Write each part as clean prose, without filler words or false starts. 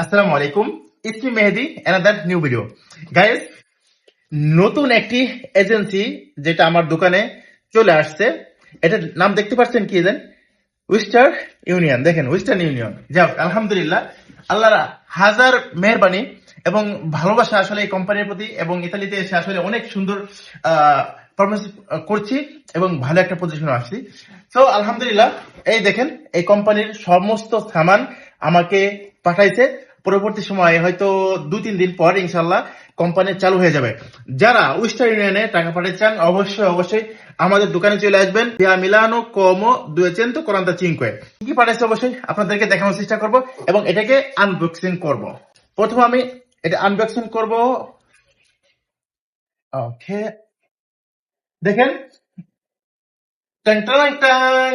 আসসালামু আলাইকুম, it's me Mehedi, another new video. Guys, নতুন একটি এজেন্সি যেটা আমার দোকানে চলে আসছে, এটার নাম দেখতে পাচ্ছেন কি জানেন? Western union. দেখেন, ওয়েস্টার্ন ইউনিয়ন। যাক, আলহামদুলিল্লাহ, আল্লাহর হাজার মেহরবানি এবং ভালোবাসা আসলে এই কোম্পানির প্রতি, এবং ইতালিতে এসে আসলে অনেক সুন্দর পারফরমেন্স করছি এবং ভালো একটা পজিশনে আসছি। তো আলহামদুলিল্লাহ, এই দেখেন, এই কোম্পানির সমস্ত সামান আমাকে পাঠাইছে। পরবর্তী সময়ে হয়তো 2-3 দিন পর ইনশাল্লাহ কোম্পানি চালু হয়ে যাবে। যারা ওয়েস্টার্ন ইউনিয়নে টাকা পাঠাতে চান, অবশ্যই আমাদের দোকানে চলে আসবেন। via Milano Como 245 কি পাঠাইছে অবশ্যই আপনাদেরকে দেখানোর চেষ্টা করব এবং এটাকে আনবক্সিং করব। প্রথমে আমি এটা আনবক্সিং করব। ওকে, দেখেন, টাং টাং টাং,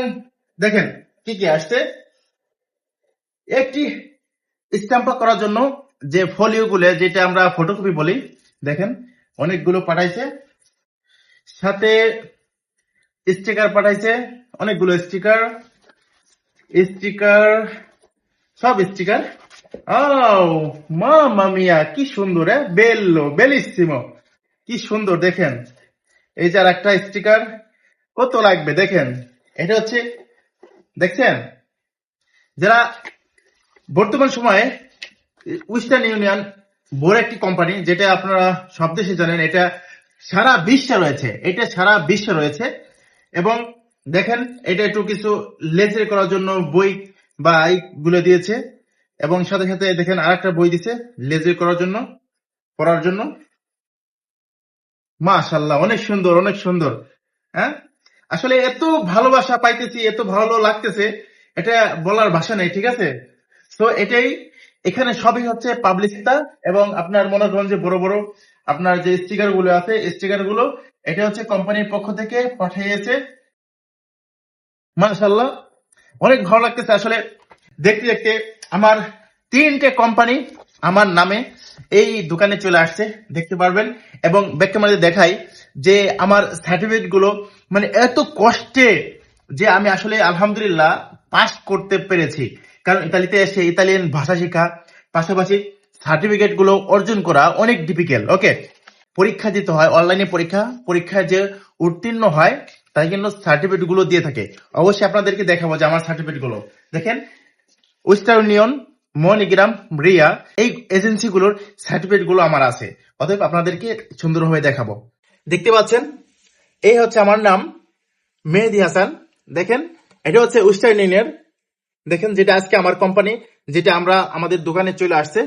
দেখেন কি কি আসছে। একটি স্ট্যাম্প করার জন্য যে ফলিও গুলো, যেটা আমরা ফটোকপি বলি, দেখেন অনেকগুলো পাঠাইছে। সাথে স্টিকার পাঠাইছে, অনেকগুলো স্টিকার স্টিকার সব স্টিকার। ও মামা মিয়া, কি সুন্দর! বেল্লো বেলিসিমো, কি সুন্দর! দেখেন, এই যে আর একটা স্টিকার, কত লাগবে দেখেন। এটা হচ্ছে, দেখছেন, যারা বর্তমান সময়ে ওয়েস্টার্ন ইউনিয়ন বড় একটি কোম্পানি, যেটা আপনারা সব দেশে জানেন, এটা সারা বিশ্বে রয়েছে। এবং দেখেন, এটা একটু কিছু লেজার করার জন্য বই বা এইগুলো দিয়েছে, এবং সাথে সাথে দেখেন আরেকটা বই দিছে লেজার করার জন্য, পড়ার জন্য। মাশাআল্লাহ, অনেক সুন্দর, অনেক সুন্দর। হ্যাঁ, আসলে এত ভালোবাসা পাইতেছি, এত ভালো লাগতেছে, এটা বলার ভাষা নেই। ঠিক আছে, তো এটাই, এখানে সবই হচ্ছে পাবলিসিটি। এবং আপনার মনে করেন যে বড় বড় আপনার যে স্টিকার গুলো আছে, স্টিকার গুলো এটা হচ্ছে কোম্পানির পক্ষ থেকে পাঠিয়েছে। মাশাআল্লাহ, অনেক ভালো লাগতেছে আসলে দেখতে দেখতে। আমার 3টে কোম্পানি আমার নামে এই দোকানে চলে আসছে, দেখতে পারবেন। এবং ব্যাগটা মধ্যে দেখাই যে আমার সার্টিফিকেট গুলো, মানে এত কষ্টে যে আমি আসলে আলহামদুলিল্লাহ পাস করতে পেরেছি। কারণ ইতালিতে এসে ইতালিয়ান ভাষা শেখা, পাশাপাশি সার্টিফিকেট গুলো অর্জন করা অনেক ডিফিকাল্ট। ওকে, পরীক্ষা দিতে হয়, অনলাইনে পরীক্ষায় যে উত্তীর্ণ হয় তাই কিন্তু সার্টিফিকেট গুলো দিয়ে থাকে। অবশ্যই আপনাদেরকে দেখাবো যে আমার সার্টিফিকেট গুলো দেখেন। ওয়েস্টার্ন ইউনিয়ন, মনিগ্রাম, রিয়া, এই এজেন্সি গুলোর সার্টিফিকেট গুলো আমার আছে। অতএব আপনাদেরকে সুন্দরভাবে দেখাবো। দেখতে পাচ্ছেন, এই হচ্ছে আমার নাম, মেহেদি হাসান। দেখেন, এটা হচ্ছে ওয়েস্টার্ন ইউনিয়ন। দেখেন, যেটা আজকে আমার কোম্পানি, যেটা আমরা আমাদের দোকানে চলে আসছে,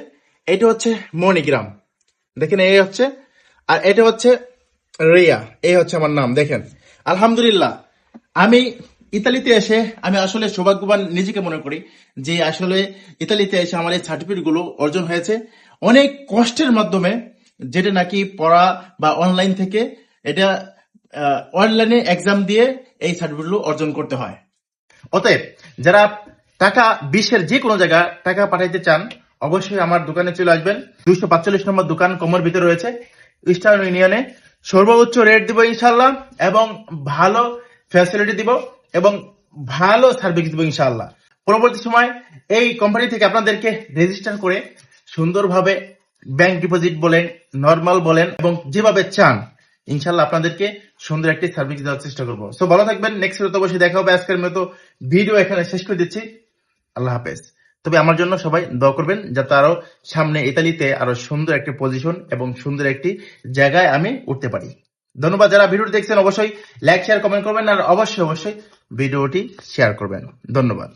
এটা হচ্ছে মনিগ্রাম। দেখেন, এই হচ্ছে, আর এটা হচ্ছে রিয়া। এই হচ্ছে আমার নাম। দেখেন, আলহামদুলিল্লাহ, আমি ইতালিতে এসে আমি আসলে সৌভাগ্যবান নিজেকে মনে করি যে আসলে ইতালিতে এসে আমার এই সার্টিফিকেট গুলো অর্জন হয়েছে অনেক কষ্টের মাধ্যমে, যেটা নাকি পড়া বা অনলাইন থেকে, এটা অনলাইনে এক্সাম দিয়ে এই সার্টিফিকেট গুলো অর্জন করতে হয়। অতএব যারা টাকা বিশ্বের যে কোনো জায়গা টাকা পাঠাইতে চান, অবশ্যই আমার দোকানে চলে আসবেন। 245 নম্বর দোকান, কোমর ভিতরে রয়েছে, ইস্টার্ন ইউনিয়নে। সর্বোচ্চ রেট দিব ইনশাল্লাহ, এবং ভালো ফ্যাসিলিটি দিব, এবং ভালো সার্ভিস দিব ইনশাল্লাহ। পরবর্তী সময় এই কোম্পানি থেকে আপনাদেরকে রেজিস্টার করে সুন্দরভাবে ব্যাংক ডিপোজিট বলেন, নর্মাল বলেন, এবং যেভাবে চান ইনশাল্লাহ আপনাদেরকে সুন্দর একটি সার্ভিস দেওয়ার চেষ্টা করবো। সো ভালো থাকবেন। নেক্সট ভিডিওতে অবশ্যই দেখা হবে। আজকের মতো ভিডিও এখানে শেষ করে দিচ্ছি। আল্লাহ হাফেজ। তবে আমার জন্য সবাই দোয়া করবেন, যাতে আরো সামনে ইতালিতে আরো সুন্দর একটি পজিশন এবং সুন্দর একটি জায়গায় আমি উঠতে পারি। ধন্যবাদ। যারা ভিডিওটি দেখছেন অবশ্যই লাইক, শেয়ার, কমেন্ট করবেন, আর অবশ্যই ভিডিওটি শেয়ার করবেন। ধন্যবাদ।